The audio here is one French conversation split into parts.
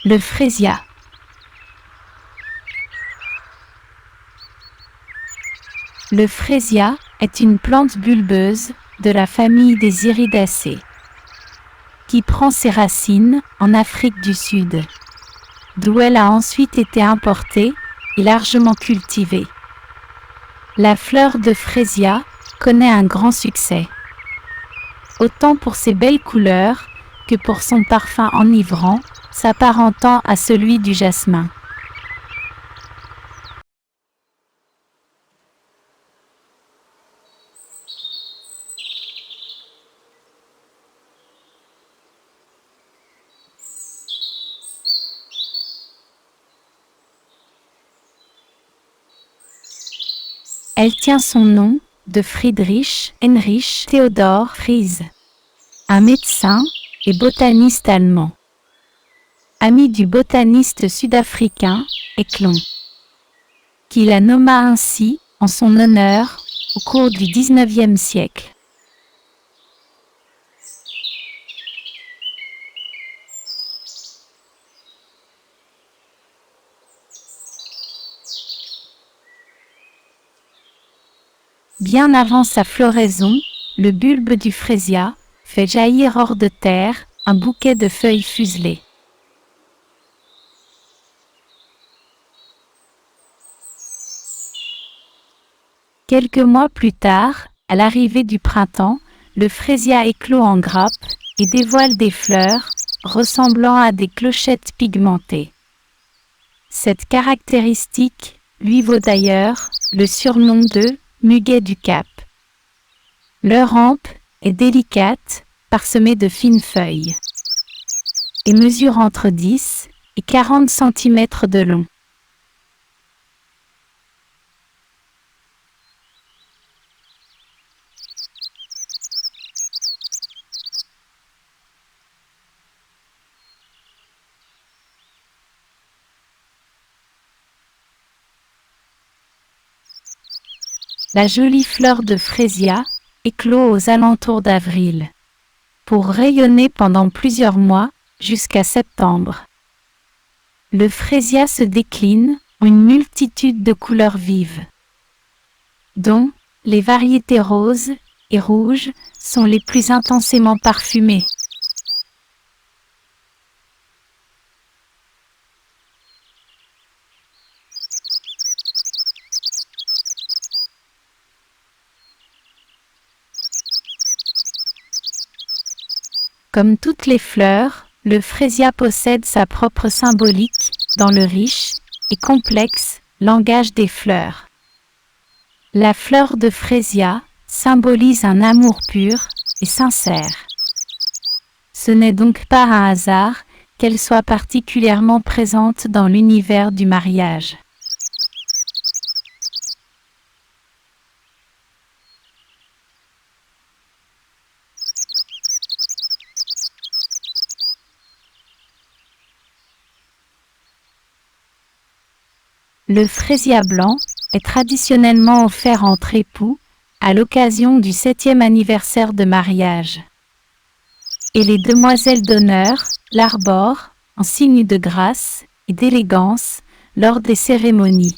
Le frésia. Le frésia est une plante bulbeuse de la famille des Iridacées qui prend ses racines en Afrique du Sud, d'où elle a ensuite été importée et largement cultivée. La fleur de frésia connaît un grand succès, autant pour ses belles couleurs que pour son parfum enivrant, s'apparentant à celui du jasmin. Elle tient son nom de Friedrich Heinrich Theodor Fries, un médecin et botaniste allemand, ami du botaniste sud-africain Eklund, qui la nomma ainsi en son honneur au cours du XIXe siècle. Bien avant sa floraison, le bulbe du frésia fait jaillir hors de terre un bouquet de feuilles fuselées. Quelques mois plus tard, à l'arrivée du printemps, le frésia éclot en grappe et dévoile des fleurs ressemblant à des clochettes pigmentées. Cette caractéristique lui vaut d'ailleurs le surnom de muguet du Cap. Leur rampe est délicate, parsemée de fines feuilles, et mesure entre 10 et 40 cm de long. La jolie fleur de frésia éclot aux alentours d'avril, pour rayonner pendant plusieurs mois jusqu'à septembre. Le frésia se décline en une multitude de couleurs vives, dont les variétés roses et rouges sont les plus intensément parfumées. Comme toutes les fleurs, le frésia possède sa propre symbolique dans le riche et complexe langage des fleurs. La fleur de frésia symbolise un amour pur et sincère. Ce n'est donc pas un hasard qu'elle soit particulièrement présente dans l'univers du mariage. Le frésia blanc est traditionnellement offert entre époux à l'occasion du 7e anniversaire de mariage. Et les demoiselles d'honneur l'arborent en signe de grâce et d'élégance lors des cérémonies.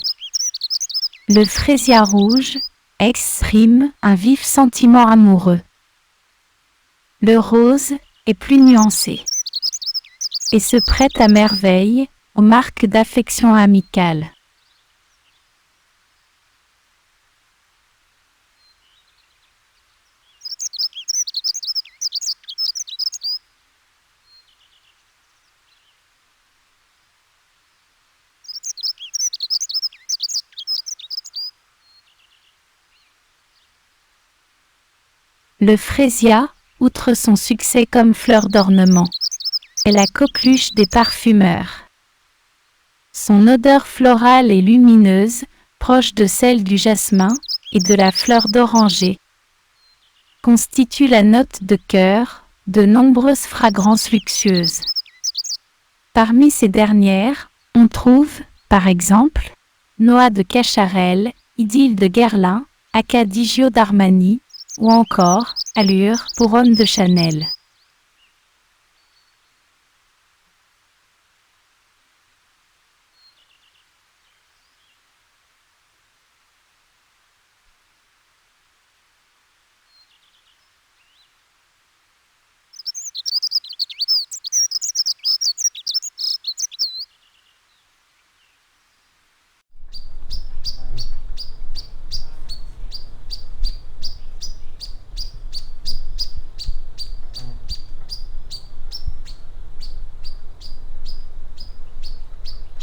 Le frésia rouge exprime un vif sentiment amoureux. Le rose est plus nuancé et se prête à merveille aux marques d'affection amicale. Le frésia, outre son succès comme fleur d'ornement, est la coqueluche des parfumeurs. Son odeur florale et lumineuse, proche de celle du jasmin et de la fleur d'oranger, constitue la note de cœur de nombreuses fragrances luxueuses. Parmi ces dernières, on trouve, par exemple, Noix de Cacharel, Idylle de Guerlain, Accadigio d'Armani, ou encore Allure pour Homme de Chanel.